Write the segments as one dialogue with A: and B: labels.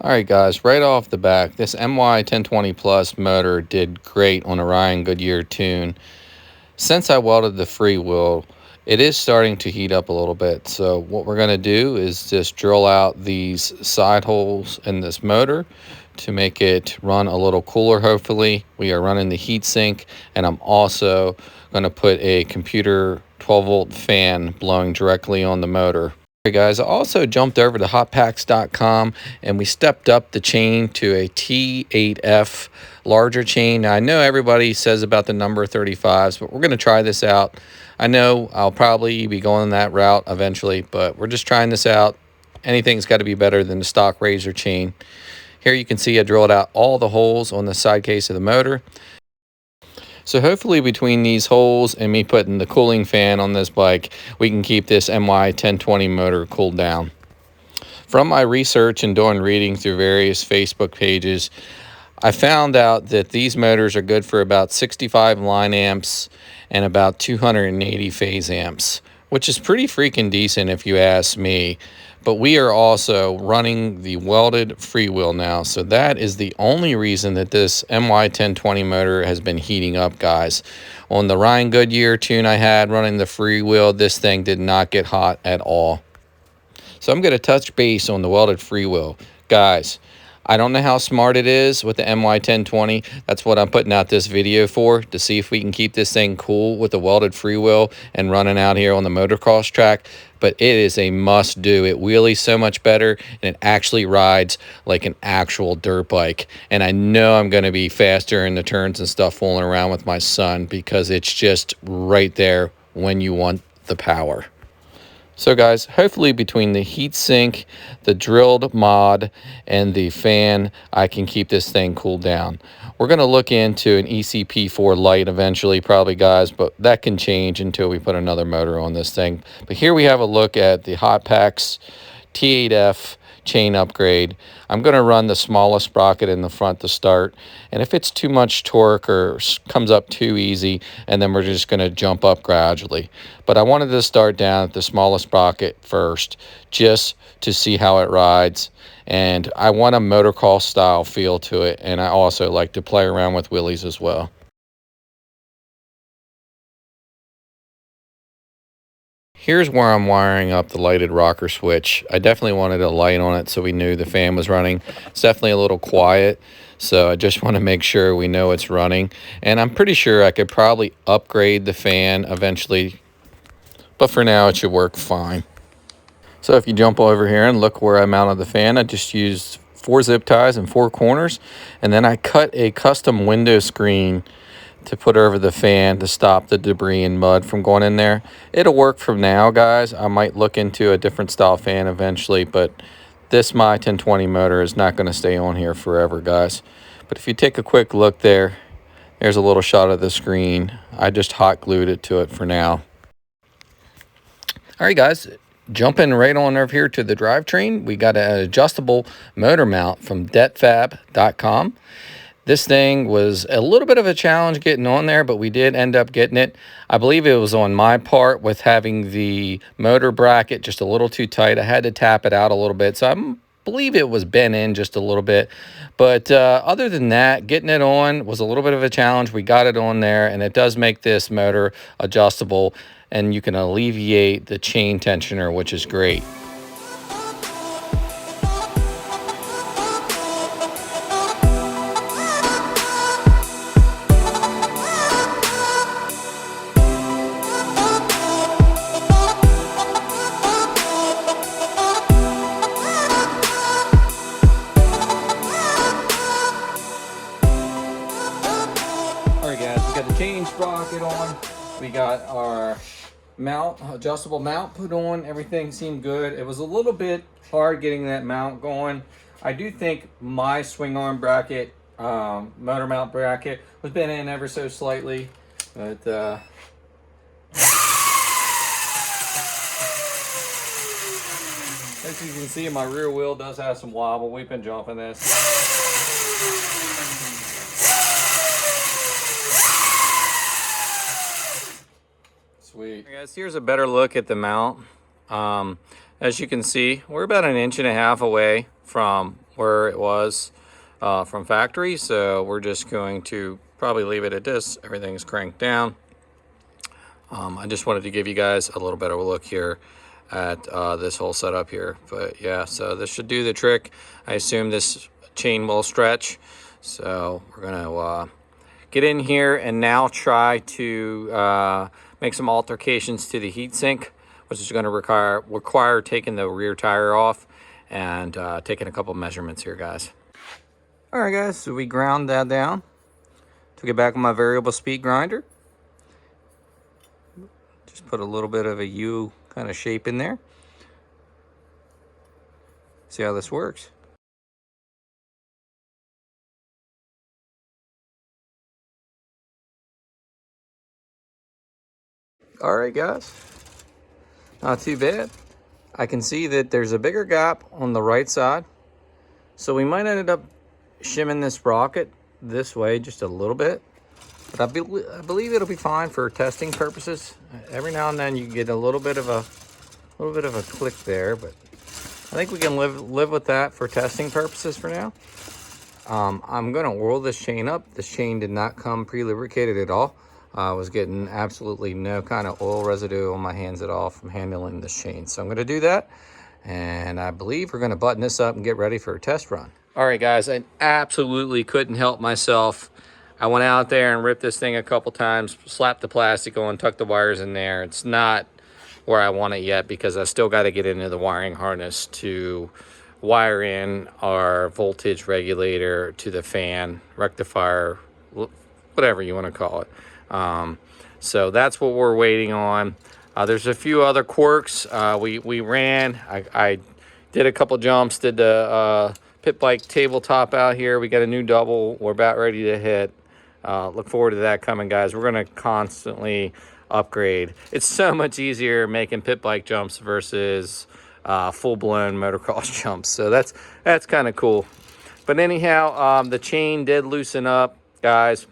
A: Alright guys, right off the back, this MY1020 Plus motor did great on a Ryan Goodyear tune. Since I welded the freewheel, it is starting to heat up a little bit. So what we're going to do is just drill out these side holes in this motor to make it run a little cooler. Hopefully we are running the heat sink, and I'm also going to put a computer 12-volt fan blowing directly on the motor. Hey guys, I also jumped over to hotpacks.com and we stepped up the chain to a T8F larger chain. Now, I know everybody says about the number 35s, but we're going to try this out. I know I'll probably be going that route eventually, but we're just trying this out. Anything's got to be better than the stock razor chain. Here you can see I drilled out all the holes on the side case of the motor. So hopefully between these holes and me putting the cooling fan on this bike, we can keep this MY1020 motor cooled down. From my research and doing reading through various Facebook pages, I found out that these motors are good for about 65 line amps and about 280 phase amps, which is pretty freaking decent if you ask me. But we are also running the welded freewheel now, so that is the only reason that this MY1020 motor has been heating up, guys. On the Ryan Goodyear tune I had running the freewheel, this thing did not get hot at all. So I'm going to touch base on the welded freewheel. Guys, I don't know how smart it is with the MY1020. That's what I'm putting out this video for, to see if we can keep this thing cool with the welded freewheel and running out here on the motocross track. But it is a must do. It wheelies so much better, and it actually rides like an actual dirt bike. And I know I'm going to be faster in the turns and stuff fooling around with my son, because it's just right there when you want the power. So guys, hopefully between the heat sink, the drilled mod, and the fan, I can keep this thing cooled down. We're going to look into an ECP4 Lite eventually, probably, guys, but that can change until we put another motor on this thing. But here we have a look at the Hotpacks T8F chain upgrade. I'm going to run the smallest sprocket in the front to start, and if it's too much torque or comes up too easy, and then we're just going to jump up gradually. But I wanted to start down at the smallest sprocket first, just to see how it rides. And I want a motocross style feel to it, and I also like to play around with wheelies as well. Here's where I'm wiring up the lighted rocker switch. I definitely wanted a light on it so we knew the fan was running. It's definitely a little quiet, so I just want to make sure we know it's running. And I'm pretty sure I could probably upgrade the fan eventually, but for now it should work fine. So if you jump over here and look where I mounted the fan, I just used 4 zip ties in 4 corners, and then I cut a custom window screen to put over the fan to stop the debris and mud from going in there. It'll work from now, guys. I might look into a different style fan eventually, but this my 1020 motor is not going to stay on here forever, guys. But if you take a quick look there, there's a little shot of the screen. I just hot glued it to it for now. All right, guys, jumping right on over here to the drivetrain, we got an adjustable motor mount from detfab.com. This thing was a little bit of a challenge getting on there, but we did end up getting it. I believe it was on my part with having the motor bracket just a little too tight. I had to tap it out a little bit, so I believe it was bent in just a little bit. But other than that, getting it on was a little bit of a challenge. We got it on there, and it does make this motor adjustable, and you can alleviate the chain tensioner, which is great. Alright guys, we got the chain sprocket on, we got our mount, adjustable mount put on, everything seemed good. It was a little bit hard getting that mount going. I do think my swing arm bracket, motor mount bracket, was bent in ever so slightly, but as you can see, my rear wheel does have some wobble. We've been jumping this. Sweet. Right, guys, here's a better look at the mount. As you can see, we're about 1.5 inches away from where it was from factory. So we're just going to probably leave it at this. Everything's cranked down. I just wanted to give you guys a little bit of a look here at this whole setup here. But yeah, so this should do the trick. I assume this chain will stretch. So we're gonna get in here and now try to make some altercations to the heatsink, which is gonna require taking the rear tire off and taking a couple measurements here, guys. All right, guys, so we ground that down. Took it back with my variable speed grinder. Just put a little bit of a U kind of shape in there. See how this works. All right, guys, not too bad. I can see that there's a bigger gap on the right side. So we might end up shimming this sprocket this way just a little bit. But I believe it'll be fine for testing purposes. Every now and then you get a little bit of a click there, but I think we can live with that for testing purposes for now. I'm gonna oil this chain up. This chain did not come pre-lubricated at all. I was getting absolutely no kind of oil residue on my hands at all from handling this chain. So I'm gonna do that. And I believe we're gonna button this up and get ready for a test run. All right, guys, I absolutely couldn't help myself. I went out there and ripped this thing a couple times, slapped the plastic on, tucked the wires in there. It's not where I want it yet because I still got to get into the wiring harness to wire in our voltage regulator to the fan, rectifier, whatever you want to call it. So that's what we're waiting on. There's a few other quirks. We ran. I did a couple jumps, did the pit bike tabletop out here. We got a new double we're about ready to hit. Look forward to that coming, guys. We're going to constantly upgrade. It's so much easier making pit bike jumps versus full-blown motocross jumps. So that's kind of cool. But anyhow, the chain did loosen up, guys.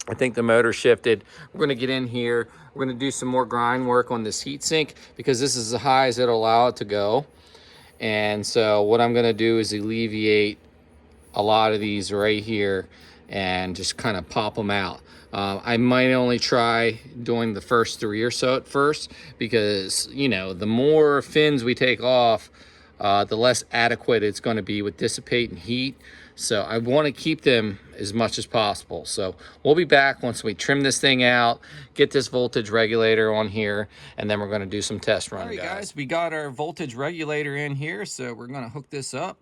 A: I think the motor shifted. We're going to get in here. We're going to do some more grind work on this heatsink because this is as high as it'll allow it to go. And so what I'm going to do is alleviate a lot of these right here and just kind of pop them out. I might only try doing the first 3 or so at first because, you know, the more fins we take off, the less adequate it's going to be with dissipating heat. So I want to keep them as much as possible. So we'll be back once we trim this thing out, get this voltage regulator on here, and then we're going to do some test run. All right, guys, we got our voltage regulator in here, so we're going to hook this up.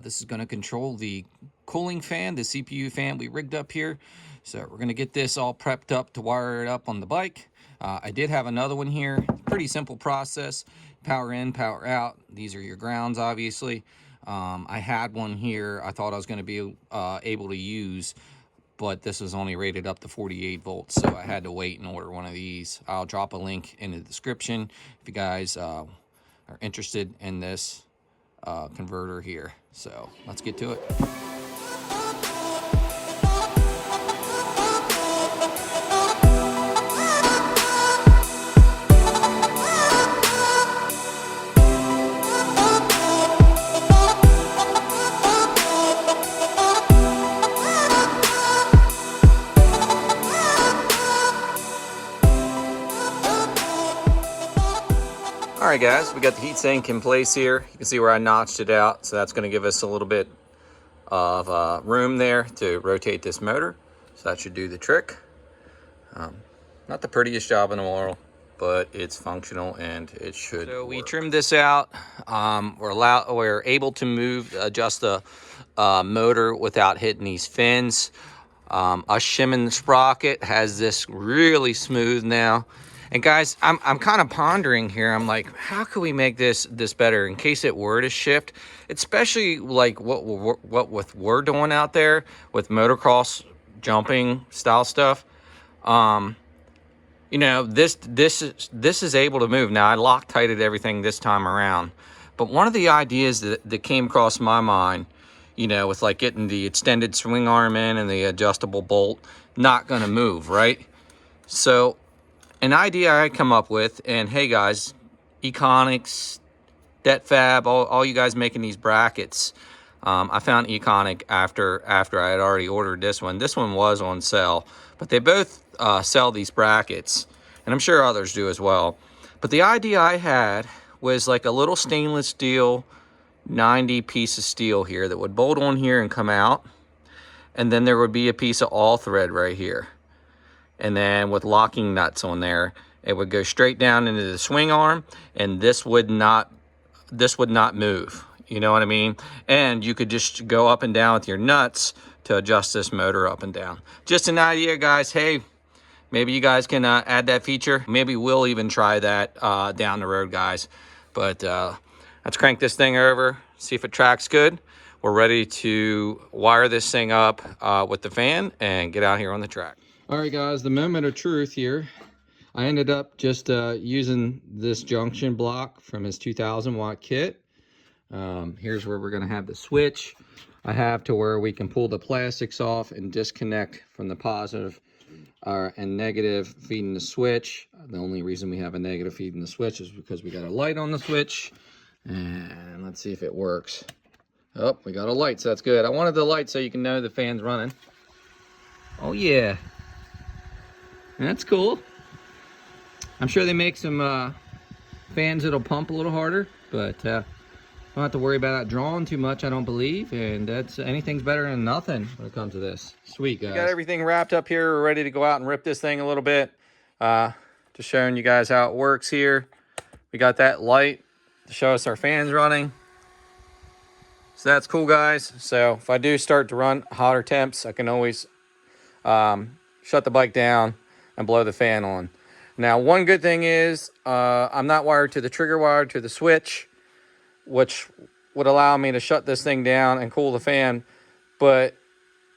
A: This is going to control the cooling fan, the CPU fan we rigged up here. So we're going to get this all prepped up to wire it up on the bike. I did have another one here. Pretty simple process. Power in, power out. These are your grounds, obviously. I had one here I thought I was going to be able to use, but this was only rated up to 48 volts, so I had to wait and order one of these. I'll drop a link in the description if you guys are interested in this converter here. So let's get to it. All right, guys, we got the heatsink in place here. You can see where I notched it out, so that's going to give us a little bit of room there to rotate this motor. So that should do the trick. Not the prettiest job in the world, but it's functional and it should work. We trimmed this out. We're able to adjust the motor without hitting these fins. Us shimming the sprocket has this really smooth now. And guys, I'm kind of pondering here. I'm like, how can we make this better in case it were to shift? Especially like what we're doing out there with motocross jumping style stuff. You know, this is able to move. Now I Loctited everything this time around, but one of the ideas that came across my mind, you know, with like getting the extended swing arm in and the adjustable bolt, not going to move, right? So an idea I come up with, and hey guys, Econics, DebtFab, all you guys making these brackets, I found Econic after I had already ordered this one. This one was on sale, but they both sell these brackets, and I'm sure others do as well. But the idea I had was like a little stainless steel 90 piece of steel here that would bolt on here and come out, and then there would be a piece of all thread right here, and then with locking nuts on there, it would go straight down into the swing arm, and this would not move. You know what I mean? And you could just go up and down with your nuts to adjust this motor up and down. Just an idea, guys. Hey, maybe you guys can add that feature. Maybe we'll even try that down the road, guys. But let's crank this thing over, see if it tracks good. We're ready to wire this thing up with the fan and get out here on the track. All right, guys, the moment of truth here. I ended up just using this junction block from his 2000 watt kit. Here's where we're going to have the switch. I have to where we can pull the plastics off and disconnect from the positive and negative feeding the switch. The only reason we have a negative feeding the switch is because we got a light on the switch. And let's see if it works. Oh, we got a light, so that's good. I wanted the light so you can know the fan's running. Oh yeah, that's cool. I'm sure they make some fans that'll pump a little harder, but don't have to worry about it drawing too much, I don't believe, and that's anything's better than nothing when it comes to this. Sweet, guys. Got everything wrapped up here. We're ready to go out and rip this thing a little bit. Just showing you guys how it works here. We got that light to show us our fans running. So that's cool, guys. So if I do start to run hotter temps, I can always shut the bike down and blow the fan on. Now, one good thing is I'm not wired to the trigger wire to the switch, which would allow me to shut this thing down and cool the fan, but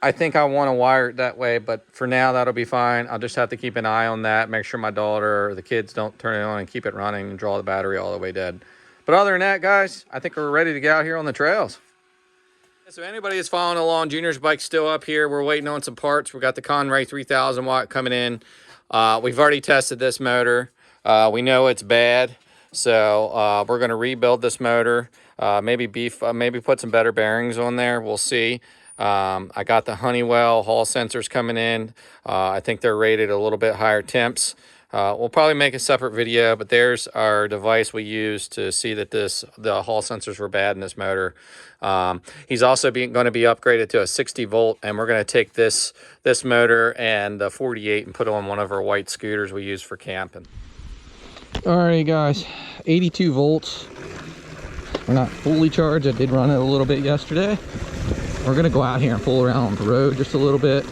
A: I think I want to wire it that way. But for now, that'll be fine. I'll just have to keep an eye on that, make sure my daughter or the kids don't turn it on and keep it running and draw the battery all the way dead. But other than that, guys, I think we're ready to get out here on the trails. So anybody that's following along, Junior's bike's still up here. We're waiting on some parts. We got the Conray 3000 watt coming in. We've already tested this motor. We know it's bad. So we're going to rebuild this motor, maybe put some better bearings on there. We'll see. I got the Honeywell Hall sensors coming in. I think they're rated a little bit higher temps. We'll probably make a separate video, but there's our device we use to see that the Hall sensors were bad in this motor. He's also going to be upgraded to a 60 volt, and we're going to take this motor and the 48 and put it on one of our white scooters we use for camping. Alrighty, guys, 82 volts. We're not fully charged. I did run it a little bit yesterday. We're gonna go out here and pull around on the road just a little bit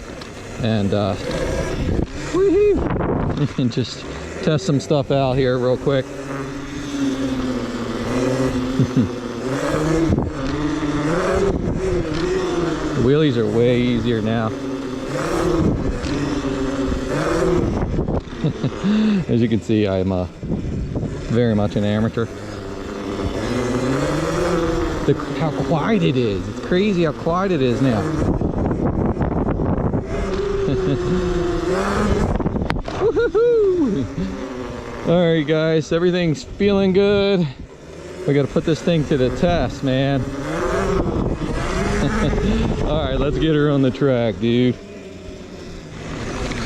A: and woohoo, and just test some stuff out here real quick. The wheelies are way easier now. As you can see, I'm very much an amateur. How quiet it is. It's crazy how quiet it is now. Alright, guys, everything's feeling good. We gotta put this thing to the test, man. Alright, let's get her on the track, dude.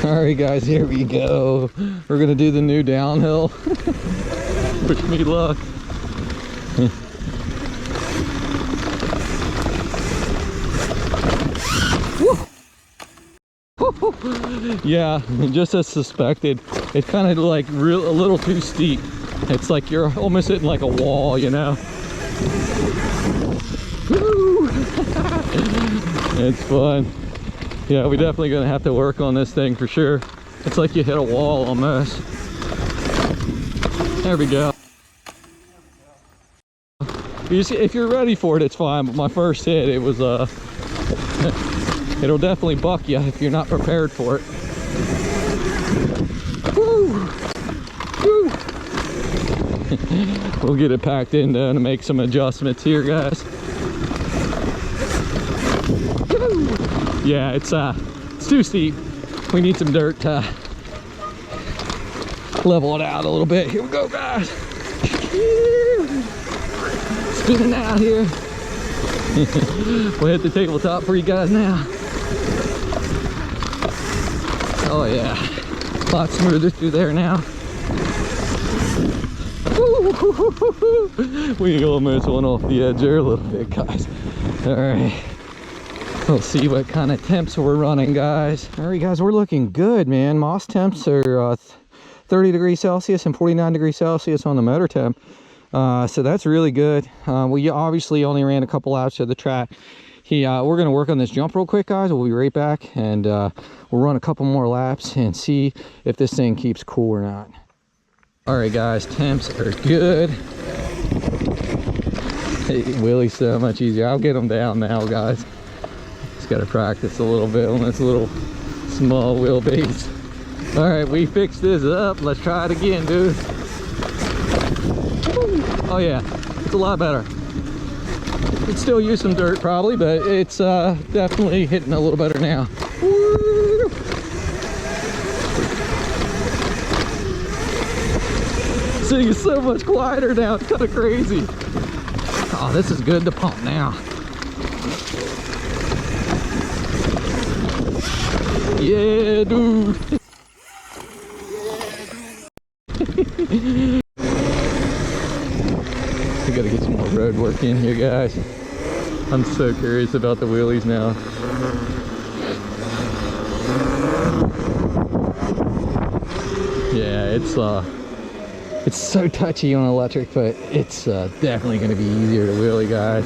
A: Alright, guys, here we go. We're gonna do the new downhill. Wish me luck. Yeah, just as suspected. It's kind of like a little too steep. It's like you're almost hitting like a wall, you know. It's fun. Yeah, we're definitely gonna have to work on this thing for sure. It's like you hit a wall almost. There we go. If you're ready for it, it's fine. But my first hit, it was it'll definitely buck you if you're not prepared for it. Woo! Woo! We'll get it packed in to make some adjustments here, guys. Woo! Yeah, it's too steep. We need some dirt to level it out a little bit. Here we go, guys. Spinning out here.
B: We'll hit the tabletop for you guys now. Oh yeah, a lot smoother through there now. We almost went off the edge there a little bit, guys. All right, let's see what kind of temps we're running, guys. All right, guys, we're looking good, man. Moss temps are 30 degrees Celsius and 49 degrees Celsius on the motor temp. So that's really good. We obviously only ran a couple laps of the track. We're going to work on this jump real quick, guys. We'll be right back, and we'll run a couple more laps and see if this thing keeps cool or not. All right, guys, temps are good. Hey, Willie's so much easier. I'll get them down now, guys. Just got to practice a little bit on this little small wheelbase. All right, we fixed this up. Let's try it again, dude. Oh yeah, it's a lot better. Could still use some dirt probably, but it's definitely hitting a little better now. Woo! So it's so much quieter now, it's kind of crazy. Oh, this is good to pump now. Yeah, dude. We gotta get some more road work in here, guys. I'm so curious about the wheelies now. Yeah, it's so touchy on electric, but it's definitely gonna be easier to wheelie, guys.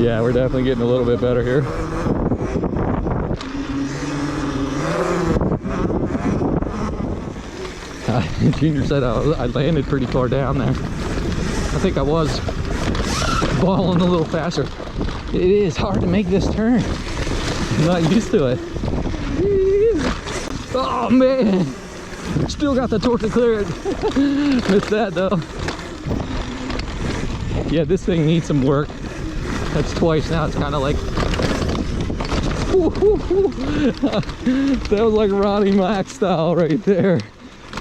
B: Yeah, we're definitely getting a little bit better here. Junior said I landed pretty far down there. I think I was balling a little faster. It is hard to make this turn. I'm not used to it. Oh man, still got the torque to clear it. Missed that though. Yeah, this thing needs some work. That's twice now. It's kind of like that was like Ronnie Mack style right there.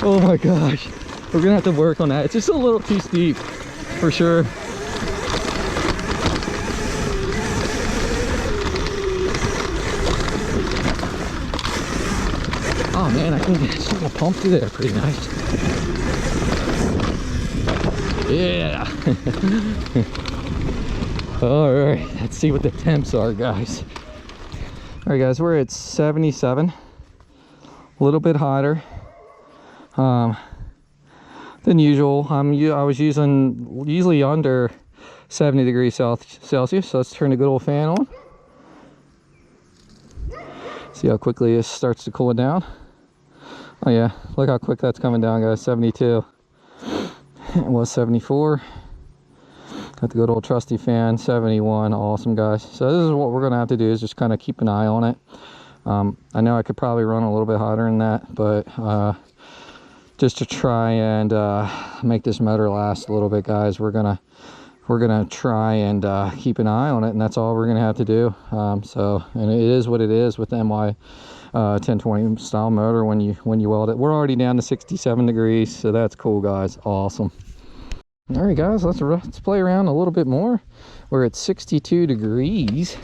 B: Oh my gosh, we're gonna have to work on that. It's just a little too steep for sure. Oh man, I can get a pump through there pretty nice. Yeah. All right, let's see what the temps are, guys. All right, guys, we're at 77, a little bit hotter than usual. I was usually under 70 degrees Celsius, so let's turn the good old fan on. See how quickly it starts to cool down. Oh yeah, look how quick that's coming down, guys. 72. It was 74. Got the good old trusty fan. 71. Awesome, guys. So this is what we're gonna have to do, is just kind of keep an eye on it. I know I could probably run a little bit hotter than that, but just to try and make this motor last a little bit, guys, we're gonna try and keep an eye on it, and that's all we're gonna have to do. And it is what it is with the MY 1020 style motor when you weld it. We're already down to 67 degrees, so that's cool, guys. Awesome. All right, guys, let's play around a little bit more. We're at 62 degrees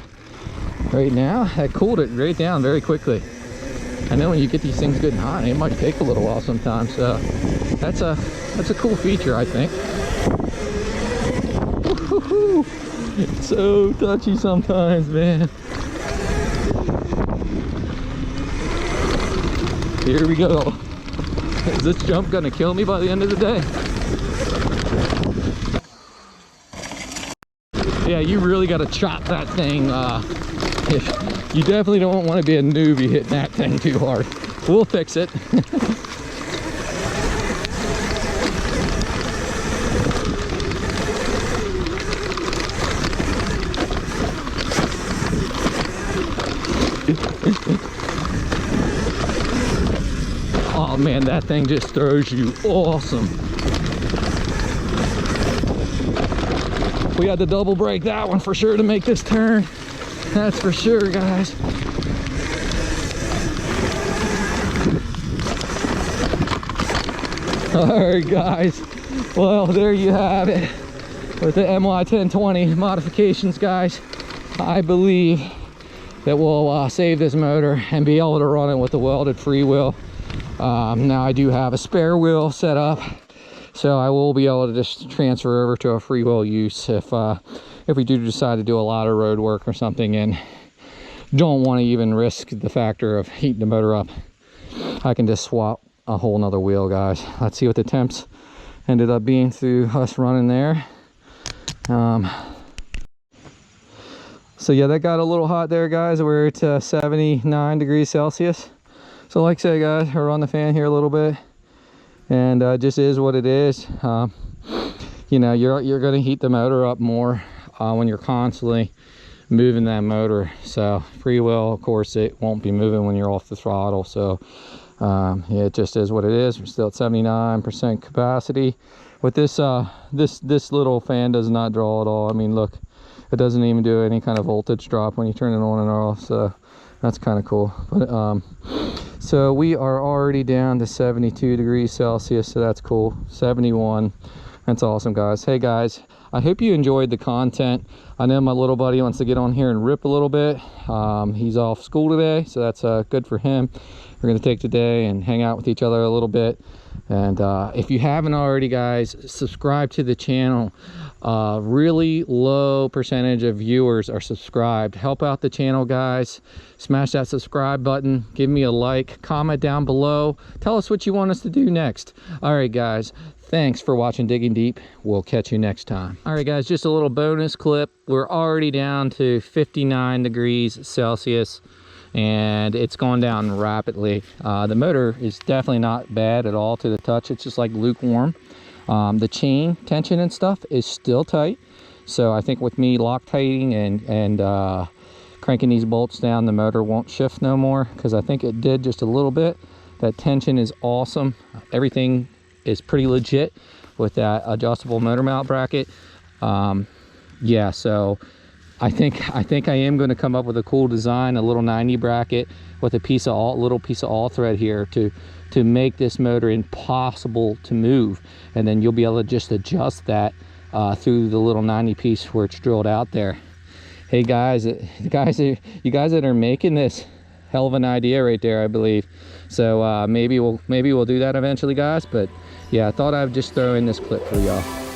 B: right now. That cooled it right down very quickly. I know when you get these things good and hot, it might take a little while sometimes. So that's a cool feature, I think. It's so touchy sometimes, man. Here we go. Is this jump gonna kill me by the end of the day? Yeah, you really gotta chop that thing. You definitely don't want to be a newbie hitting that thing too hard. We'll fix it. Oh man, that thing just throws you awesome. We had to double brake that one for sure to make this turn. That's for sure, guys. Alright guys, well there you have it with the MY1020 modifications, guys. I believe that we'll save this motor and be able to run it with the welded freewheel. Now I do have a spare wheel set up, so I will be able to just transfer over to a freewheel use if we do decide to do a lot of road work or something and don't want to even risk the factor of heating the motor up. I can just swap a whole nother wheel, guys. Let's see what the temps ended up being through us running there. So yeah, that got a little hot there, guys. We're at 79 degrees Celsius. So like I said, guys, we're on the fan here a little bit, and just is what it is. You know, you're going to heat the motor up more when you're constantly moving that motor. So freewheel, of course, it won't be moving when you're off the throttle. So yeah, it just is what it is. We're still at 79% capacity. With this this little fan does not draw at all. I mean, look, it doesn't even do any kind of voltage drop when you turn it on and off. So that's kind of cool. But so we are already down to 72 degrees Celsius, so that's cool. 71. That's awesome, guys. Hey guys, I hope you enjoyed the content. I know my little buddy wants to get on here and rip a little bit. He's off school today, so that's good for him. We're gonna take today and hang out with each other a little bit. And if you haven't already, guys, subscribe to the channel. Really low percentage of viewers are subscribed. Help out the channel, guys. Smash that subscribe button, give me a like, comment down below, tell us what you want us to do next. All right, guys, thanks for watching Digging Deep. We'll catch you next time. All right, guys, just a little bonus clip. We're already down to 59 degrees Celsius, and it's gone down rapidly. The motor is definitely not bad at all to the touch. It's just like lukewarm. The chain tension and stuff is still tight, so I think with me Loctiting and cranking these bolts down, the motor won't shift no more, because I think it did just a little bit. That tension is awesome. Everything is pretty legit with that adjustable motor mount bracket. Yeah, so I think I am going to come up with a cool design, a little 90 bracket with a little piece of all thread here to make this motor impossible to move, and then you'll be able to just adjust that through the little 90 piece where it's drilled out there. Hey guys, you guys that are making this, hell of an idea right there, I believe. So maybe we'll do that eventually, guys. But yeah, I thought I'd just throw in this clip for y'all.